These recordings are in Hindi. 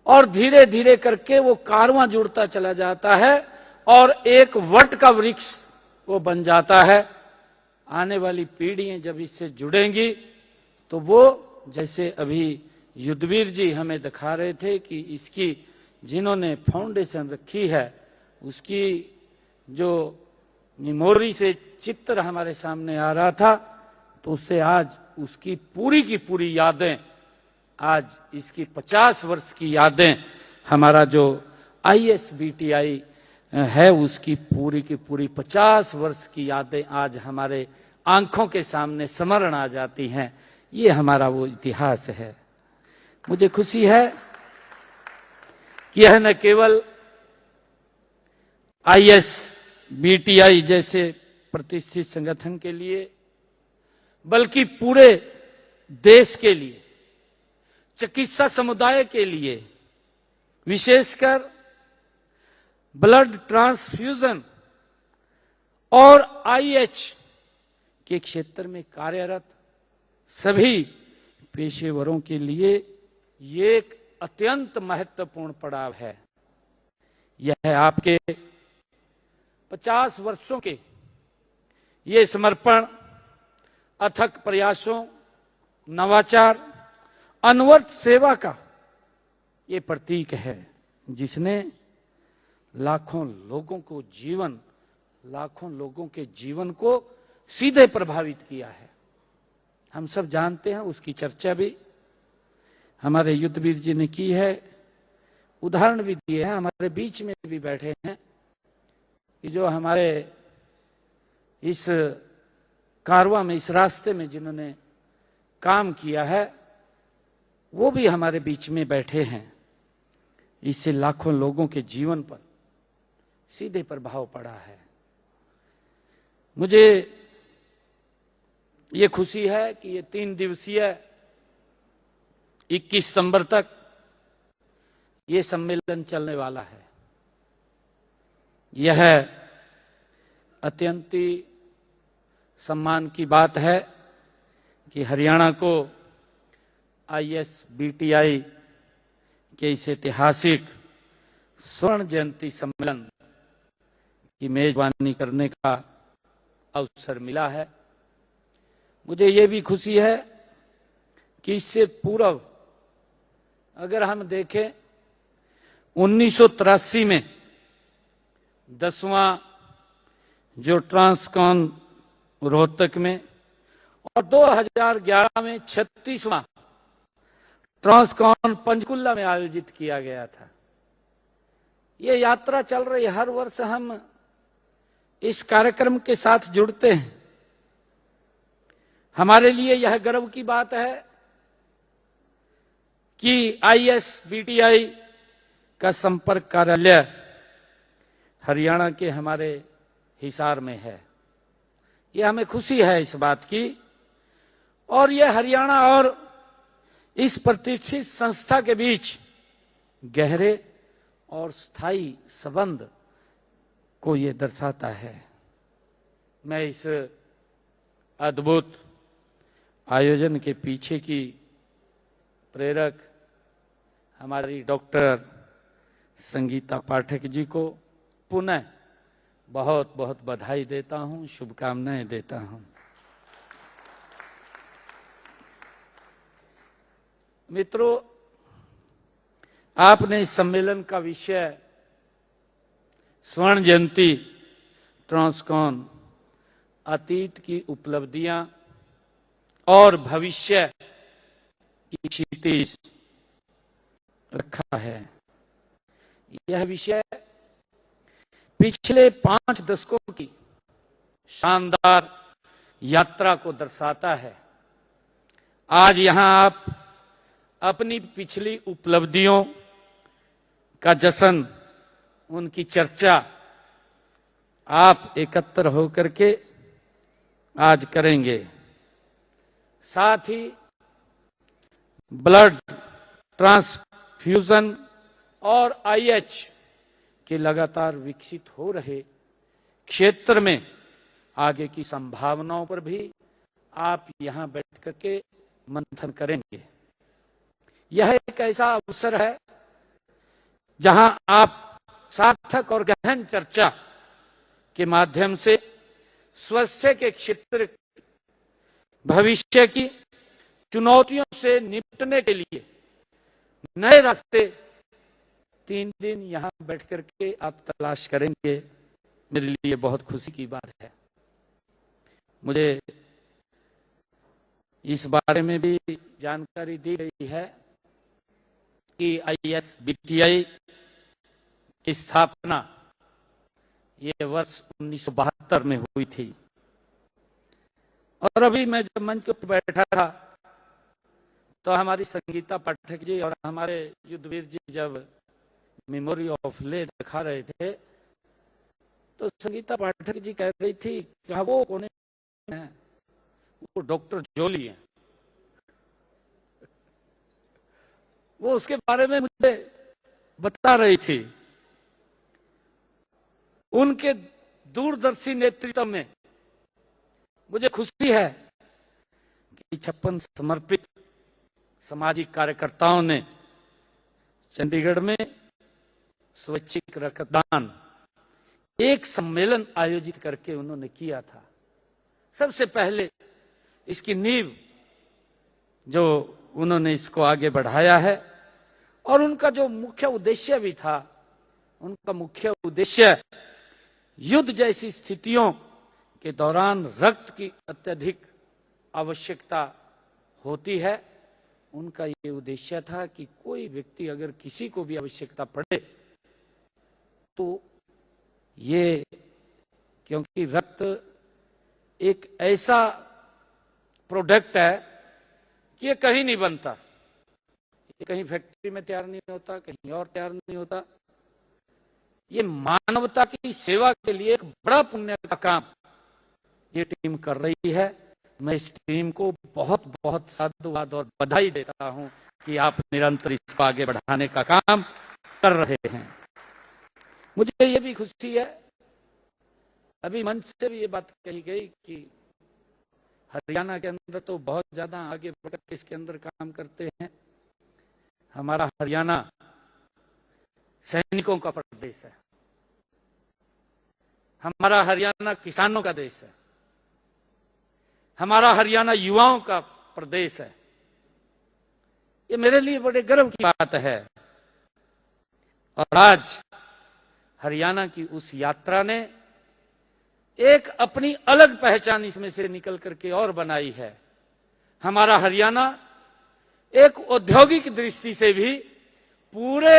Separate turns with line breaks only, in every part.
और धीरे धीरे करके वो कारवां जुड़ता चला जाता है और एक वट का वृक्ष वो बन जाता है। आने वाली पीढ़ियां जब इससे जुड़ेंगी तो वो, जैसे अभी युद्धवीर जी हमें दिखा रहे थे कि इसकी जिन्होंने फाउंडेशन रखी है उसकी जो मेमोरी से चित्र हमारे सामने आ रहा था, तो उससे आज उसकी पूरी की पूरी यादें, आज इसकी 50 वर्ष की यादें, हमारा जो ISBTI है उसकी पूरी की पूरी 50 वर्ष की यादें आज हमारे आंखों के सामने स्मरण आ जाती हैं। ये हमारा वो इतिहास है। मुझे खुशी है कि यह न केवल ISBTI जैसे प्रतिष्ठित संगठन के लिए बल्कि पूरे देश के लिए, चिकित्सा समुदाय के लिए, विशेषकर ब्लड ट्रांसफ्यूजन और IH के क्षेत्र में कार्यरत सभी पेशेवरों के लिए ये एक अत्यंत महत्वपूर्ण पड़ाव है। यह आपके 50 वर्षों के ये समर्पण, अथक प्रयासों, नवाचार, अनवरत सेवा का ये प्रतीक है जिसने लाखों लोगों के जीवन को सीधे प्रभावित किया है। हम सब जानते हैं, उसकी चर्चा भी हमारे युद्धवीर जी ने की है, उदाहरण भी दिए हैं, हमारे बीच में भी बैठे हैं कि जो हमारे इस कारवां में, इस रास्ते में जिन्होंने काम किया है वो भी हमारे बीच में बैठे हैं। इससे लाखों लोगों के जीवन पर सीधे प्रभाव पड़ा है। मुझे ये खुशी है कि ये 3 दिवसीय 21 सितंबर तक ये सम्मेलन चलने वाला है। यह अत्यंत सम्मान की बात है कि हरियाणा को ISBTI के इस ऐतिहासिक स्वर्ण जयंती सम्मेलन की मेजबानी करने का अवसर मिला है। मुझे ये भी खुशी है कि इससे पूर्व अगर हम देखें 1983 में 10वां जो ट्रांसकॉन रोहतक में और 2011 में 36वां ट्रांसकॉन पंचकुला में आयोजित किया गया था। ये यात्रा चल रही, हर वर्ष हम इस कार्यक्रम के साथ जुड़ते हैं। हमारे लिए यह गर्व की बात है कि ISBTI का संपर्क कार्यालय हरियाणा के हमारे हिसार में है। यह हमें खुशी है इस बात की, और यह हरियाणा और इस प्रतिष्ठित संस्था के बीच गहरे और स्थायी संबंध को यह दर्शाता है। मैं इस अद्भुत आयोजन के पीछे की प्रेरक हमारी डॉक्टर संगीता पाठक जी को पुनः बहुत बहुत बधाई देता हूं, शुभकामनाएं देता हूं। मित्रों, आपने इस सम्मेलन का विषय स्वर्ण जयंती ट्रांसकॉन, अतीत की उपलब्धियां और भविष्य की क्षितिज रखा है। यह विषय पिछले 5 दशकों की शानदार यात्रा को दर्शाता है। आज यहां आप अपनी पिछली उपलब्धियों का जश्न, उनकी चर्चा आप एकत्र होकर के आज करेंगे। साथ ही ब्लड ट्रांसफ्यूजन और IH के लगातार विकसित हो रहे क्षेत्र में आगे की संभावनाओं पर भी आप यहां बैठ करके मंथन करेंगे। यह एक ऐसा अवसर है जहां आप सार्थक और गहन चर्चा के माध्यम से स्वास्थ्य के क्षेत्र भविष्य की चुनौतियों से निपटने के लिए नए रास्ते 3 दिन यहां बैठ करके आप तलाश करेंगे, मेरे लिए बहुत खुशी की बात है। मुझे इस बारे में भी जानकारी दी गई है कि ISBTI की स्थापना ये वर्ष 1972 में हुई थी। और अभी मैं जब मंच पर बैठा था तो हमारी संगीता पाठक जी और हमारे युद्धवीर जी जब मेमोरी ऑफ ले दिखा रहे थे तो संगीता पाठक जी कह रही थी कि वो कौन है, वो डॉक्टर जोली है। वो उसके बारे में मुझे बता रही थी। उनके दूरदर्शी नेतृत्व में मुझे खुशी है कि 56 समर्पित सामाजिक कार्यकर्ताओं ने चंडीगढ़ में स्वैच्छिक रक्तदान एक सम्मेलन आयोजित करके उन्होंने किया था। सबसे पहले इसकी नींव जो उन्होंने इसको आगे बढ़ाया है, और उनका जो मुख्य उद्देश्य भी था, उनका मुख्य उद्देश्य युद्ध जैसी स्थितियों के दौरान रक्त की अत्यधिक आवश्यकता होती है। उनका ये उद्देश्य था कि कोई व्यक्ति अगर किसी को भी आवश्यकता पड़े तो ये, क्योंकि रक्त एक ऐसा प्रोडक्ट है कि ये कहीं नहीं बनता, ये कहीं फैक्ट्री में तैयार नहीं होता, कहीं और तैयार नहीं होता। ये मानवता की सेवा के लिए एक बड़ा पुण्य का काम ये टीम कर रही है। मैं इस टीम को बहुत बहुत साधुवाद और बधाई देता हूं कि आप निरंतर इसको आगे बढ़ाने का काम कर रहे हैं। मुझे ये भी खुशी है, अभी मंच से भी ये बात कही गई कि हरियाणा के अंदर तो बहुत ज्यादा आगे बढ़कर इसके अंदर काम करते हैं। हमारा हरियाणा सैनिकों का प्रदेश है, हमारा हरियाणा किसानों का देश है, हमारा हरियाणा युवाओं का प्रदेश है। ये मेरे लिए बड़े गर्व की बात है। और आज हरियाणा की उस यात्रा ने एक अपनी अलग पहचान इसमें से निकल करके और बनाई है। हमारा हरियाणा एक औद्योगिक दृष्टि से भी पूरे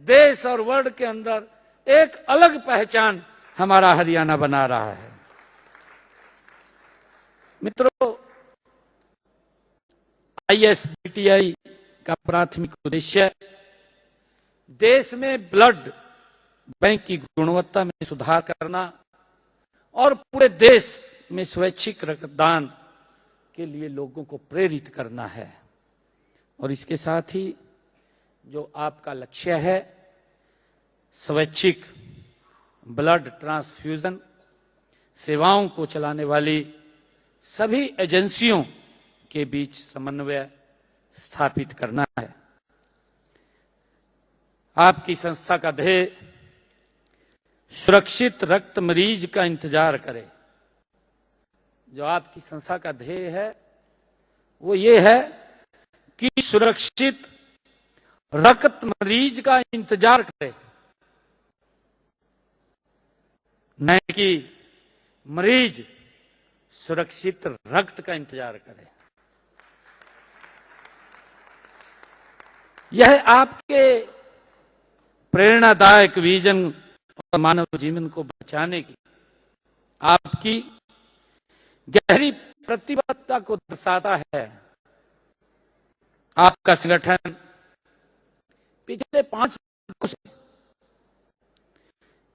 देश और वर्ल्ड के अंदर एक अलग पहचान हमारा हरियाणा बना रहा है। मित्रों, ISBTI का प्राथमिक उद्देश्य देश में ब्लड बैंक की गुणवत्ता में सुधार करना और पूरे देश में स्वैच्छिक रक्तदान के लिए लोगों को प्रेरित करना है। और इसके साथ ही जो आपका लक्ष्य है, स्वैच्छिक ब्लड ट्रांसफ्यूजन सेवाओं को चलाने वाली सभी एजेंसियों के बीच समन्वय स्थापित करना है। आपकी संस्था का ध्येय सुरक्षित रक्त मरीज का इंतजार करे। जो आपकी संस्था का ध्येय है वो ये है कि सुरक्षित रक्त मरीज का इंतजार करे, न कि मरीज सुरक्षित रक्त का इंतजार करे। यह आपके प्रेरणादायक विजन और मानव जीवन को बचाने की आपकी गहरी प्रतिबद्धता को दर्शाता है। आपका संगठन पिछले 5 वर्षों से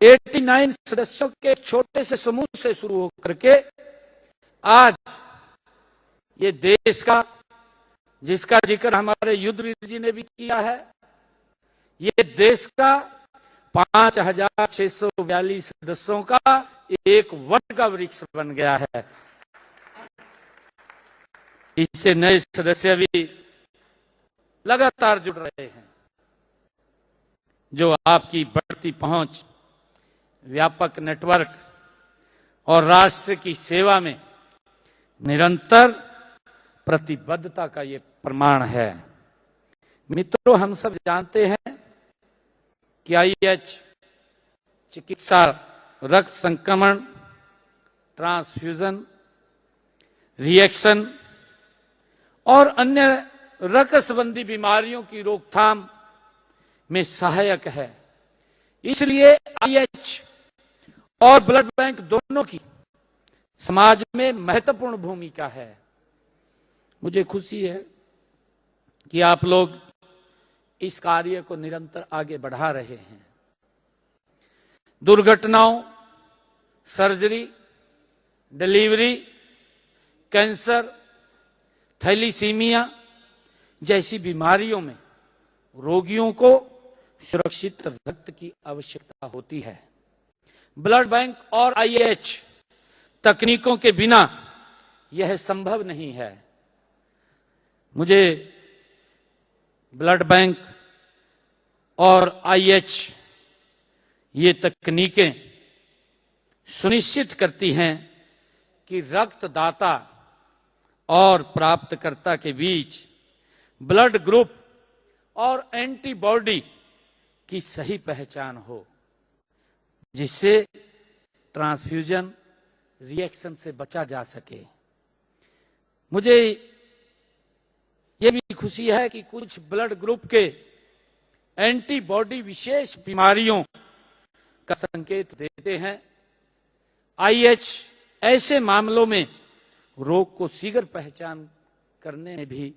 89 सदस्यों के छोटे से समूह से शुरू होकर के आज ये देश का, जिसका जिक्र हमारे युद्धवीर जी ने भी किया है, ये देश का 5642 सदस्यों का एक वट का वृक्ष बन गया है। इससे नए सदस्य भी लगातार जुड़ रहे हैं। जो आपकी बढ़ती पहुंच, व्यापक नेटवर्क और राष्ट्र की सेवा में निरंतर प्रतिबद्धता का ये प्रमाण है। मित्रों, हम सब जानते हैं कि आईएच चिकित्सा, रक्त संक्रमण, ट्रांसफ्यूजन रिएक्शन और अन्य रक्त संबंधी बीमारियों की रोकथाम में सहायक है। इसलिए आईएच और ब्लड बैंक दोनों की समाज में महत्वपूर्ण भूमिका है। मुझे खुशी है कि आप लोग इस कार्य को निरंतर आगे बढ़ा रहे हैं। दुर्घटनाओं, सर्जरी, डिलीवरी, कैंसर, थैलीसीमिया जैसी बीमारियों में रोगियों को सुरक्षित रक्त की आवश्यकता होती है। ब्लड बैंक और आईएच तकनीकों के बिना यह संभव नहीं है। मुझे ब्लड बैंक और आईएच ये तकनीकें सुनिश्चित करती हैं कि रक्तदाता और प्राप्तकर्ता के बीच ब्लड ग्रुप और एंटीबॉडी की सही पहचान हो, जिससे ट्रांसफ्यूजन रिएक्शन से बचा जा सके। मुझे यह भी खुशी है कि कुछ ब्लड ग्रुप के एंटीबॉडी विशेष बीमारियों का संकेत देते हैं। आईएच ऐसे मामलों में रोग को शीघ्र पहचान करने में भी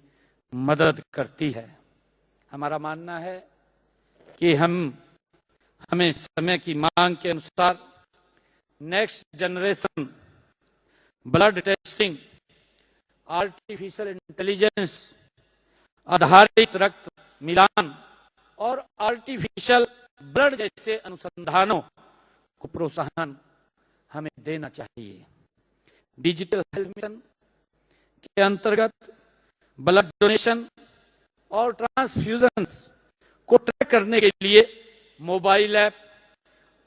मदद करती है। हमारा मानना है कि हमें समय की मांग के अनुसार next generation blood testing, artificial intelligence आधारित रक्त मिलान और आर्टिफिशियल ब्लड जैसे अनुसंधानों को प्रोत्साहन हमें देना चाहिए। डिजिटल हेल्थ मिशन के अंतर्गत ब्लड डोनेशन और ट्रांसफ्यूजन्स को ट्रैक करने के लिए मोबाइल ऐप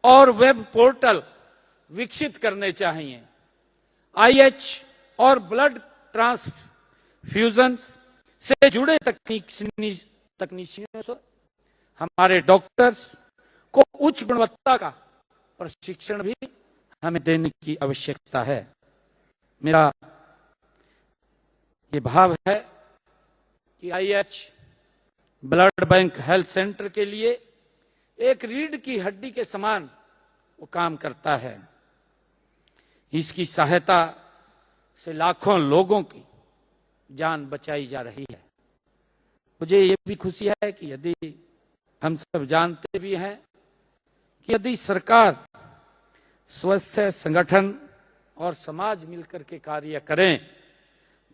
और वेब पोर्टल विकसित करने चाहिए। आईएच और ब्लड ट्रांसफ्यूजन से जुड़े तकनीशियनों से हमारे डॉक्टर्स को उच्च गुणवत्ता का प्रशिक्षण भी हमें देने की आवश्यकता है। मेरा ये भाव है कि आईएच ब्लड बैंक हेल्थ सेंटर के लिए एक रीढ़ की हड्डी के समान वो काम करता है। इसकी सहायता से लाखों लोगों की जान बचाई जा रही है। मुझे ये भी खुशी है कि यदि हम सब जानते भी हैं कि यदि सरकार, स्वास्थ्य संगठन और समाज मिलकर के कार्य करें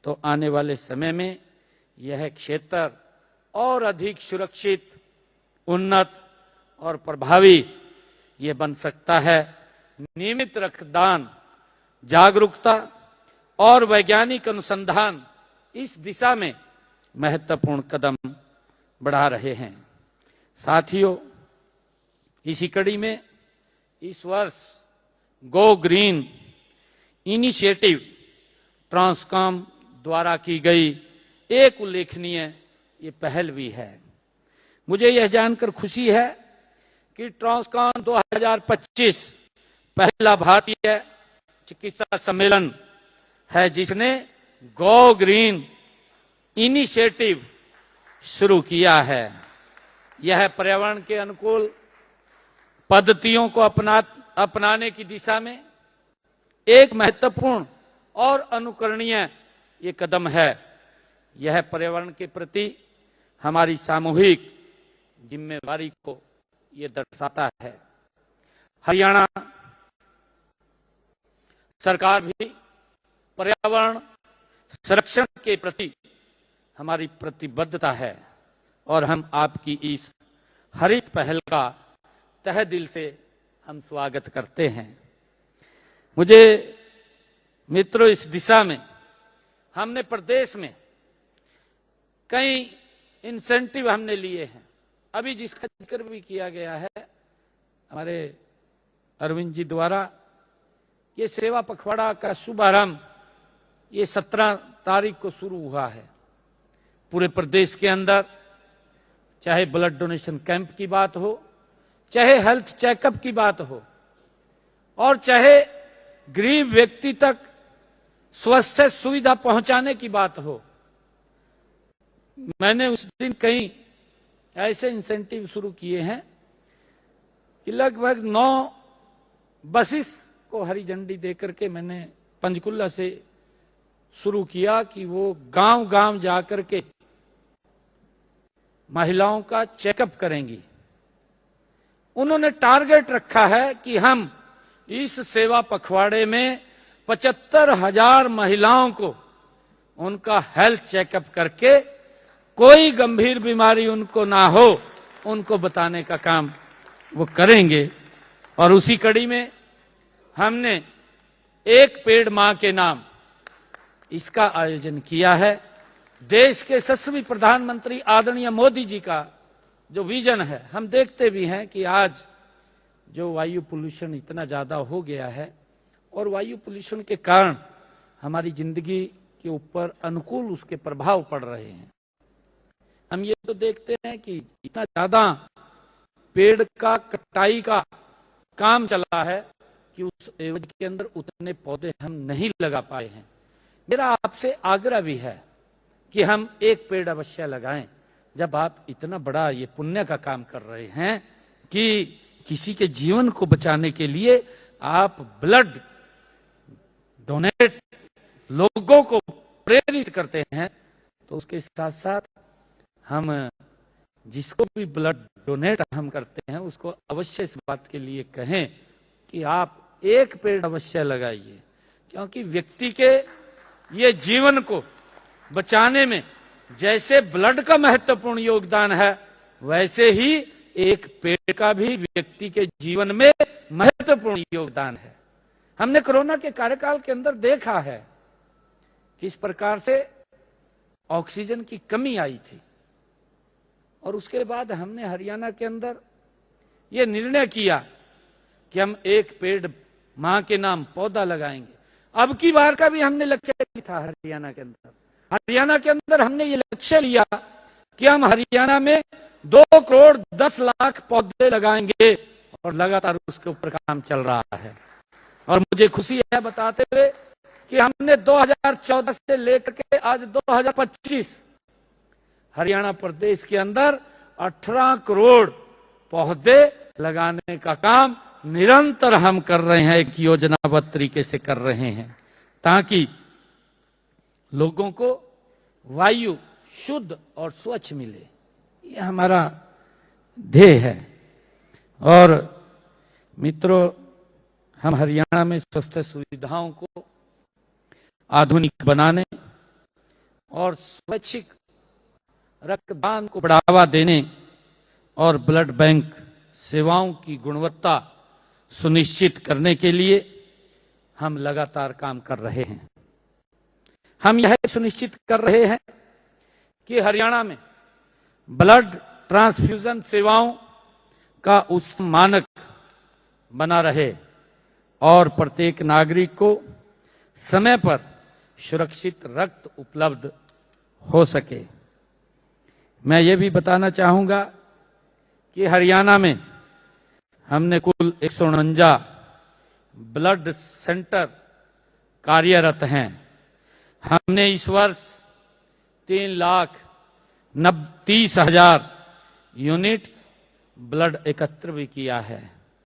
तो आने वाले समय में यह क्षेत्र और अधिक सुरक्षित, उन्नत और प्रभावी ये बन सकता है। नियमित रक्तदान, जागरूकता और वैज्ञानिक अनुसंधान इस दिशा में महत्वपूर्ण कदम बढ़ा रहे हैं। साथियों, इसी कड़ी में इस वर्ष गो ग्रीन इनिशिएटिव ट्रांसकॉम द्वारा की गई एक उल्लेखनीय ये पहल भी है। मुझे यह जानकर खुशी है कि ट्रांसकॉम 2025 पहला भारतीय चिकित्सा सम्मेलन है जिसने गो ग्रीन इनिशिएटिव शुरू किया है। यह पर्यावरण के अनुकूल पद्धतियों को अपनाने की दिशा में एक महत्वपूर्ण और अनुकरणीय ये कदम है। यह पर्यावरण के प्रति हमारी सामूहिक जिम्मेवारी को ये दर्शाता है। हरियाणा सरकार भी पर्यावरण संरक्षण के प्रति हमारी प्रतिबद्धता है और हम आपकी इस हरित पहल का तहे दिल से हम स्वागत करते हैं। मुझे मित्रों, इस दिशा में हमने प्रदेश में कई इंसेंटिव हमने लिए हैं, अभी जिसका जिक्र भी किया गया है हमारे अरविंद जी द्वारा, ये सेवा पखवाड़ा का शुभारंभ ये 17 तारीख को शुरू हुआ है। पूरे प्रदेश के अंदर चाहे ब्लड डोनेशन कैंप की बात हो, चाहे हेल्थ चेकअप की बात हो, और चाहे गरीब व्यक्ति तक स्वास्थ्य सुविधा पहुंचाने की बात हो। मैंने उस दिन कई ऐसे इंसेंटिव शुरू किए हैं कि लगभग 9 बसेस को हरी झंडी देकर के मैंने पंचकुला से शुरू किया कि वो गांव-गांव जाकर के महिलाओं का चेकअप करेंगी। उन्होंने टारगेट रखा है कि हम इस सेवा पखवाड़े में 75,000 महिलाओं को उनका हेल्थ चेकअप करके कोई गंभीर बीमारी उनको ना हो, उनको बताने का काम वो करेंगे। और उसी कड़ी में हमने एक पेड़ मां के नाम इसका आयोजन किया है। देश के यशस्वी प्रधानमंत्री आदरणीय मोदी जी का जो विजन है, हम देखते भी हैं कि आज जो वायु पोल्यूशन इतना ज्यादा हो गया है और वायु पोल्यूशन के कारण हमारी जिंदगी के ऊपर अनुकूल उसके प्रभाव पड़ रहे हैं। हम ये तो देखते हैं कि इतना ज्यादा पेड़ का कटाई का काम चला है कि उस एवज के अंदर उतने पौधे हम नहीं लगा पाए हैं। मेरा आपसे आग्रह भी है कि हम एक पेड़ अवश्य लगाएं। जब आप इतना बड़ा ये पुण्य का काम कर रहे हैं कि किसी के जीवन को बचाने के लिए आप ब्लड डोनेट लोगों को प्रेरित करते हैं, तो उसके साथ साथ हम जिसको भी ब्लड डोनेट हम करते हैं उसको अवश्य इस बात के लिए कहें कि आप एक पेड़ अवश्य लगाइए, क्योंकि व्यक्ति के ये जीवन को बचाने में जैसे ब्लड का महत्वपूर्ण योगदान है, वैसे ही एक पेड़ का भी व्यक्ति के जीवन में महत्वपूर्ण योगदान है। हमने कोरोना के कार्यकाल के अंदर देखा है किस प्रकार से ऑक्सीजन की कमी आई थी, और उसके बाद हमने हरियाणा के अंदर यह निर्णय किया कि हम एक पेड़ मां के नाम पौधा लगाएंगे। अब की बार का भी हमने लक्ष्य था हरियाणा के अंदर। हरियाणा के अंदर हमने ये लक्ष्य लिया कि हम हरियाणा में 2 करोड़ 10 लाख पौधे लगाएंगे, और लगातार उसके ऊपर काम चल रहा है। और मुझे खुशी है बताते हुए कि हमने 2014 से लेकर के आज 2025 हरियाणा प्रदेश के अंदर 18 करोड़ पौधे लगाने का काम निरंतर हम कर रहे हैं, एक योजनाबद्ध तरीके से कर रहे हैं, ताकि लोगों को वायु शुद्ध और स्वच्छ मिले। ये हमारा ध्येय है। और मित्रों, हम हरियाणा में स्वास्थ्य सुविधाओं को आधुनिक बनाने और स्वैच्छिक रक्तदान को बढ़ावा देने और ब्लड बैंक सेवाओं की गुणवत्ता सुनिश्चित करने के लिए हम लगातार काम कर रहे हैं। हम यह सुनिश्चित कर रहे हैं कि हरियाणा में ब्लड ट्रांसफ्यूजन सेवाओं का उस मानक बना रहे और प्रत्येक नागरिक को समय पर सुरक्षित रक्त उपलब्ध हो सके। मैं ये भी बताना चाहूंगा कि हरियाणा में हमने कुल 149 ब्लड सेंटर कार्यरत हैं। हमने इस वर्ष 3,30,000 यूनिट्स ब्लड एकत्र भी किया है।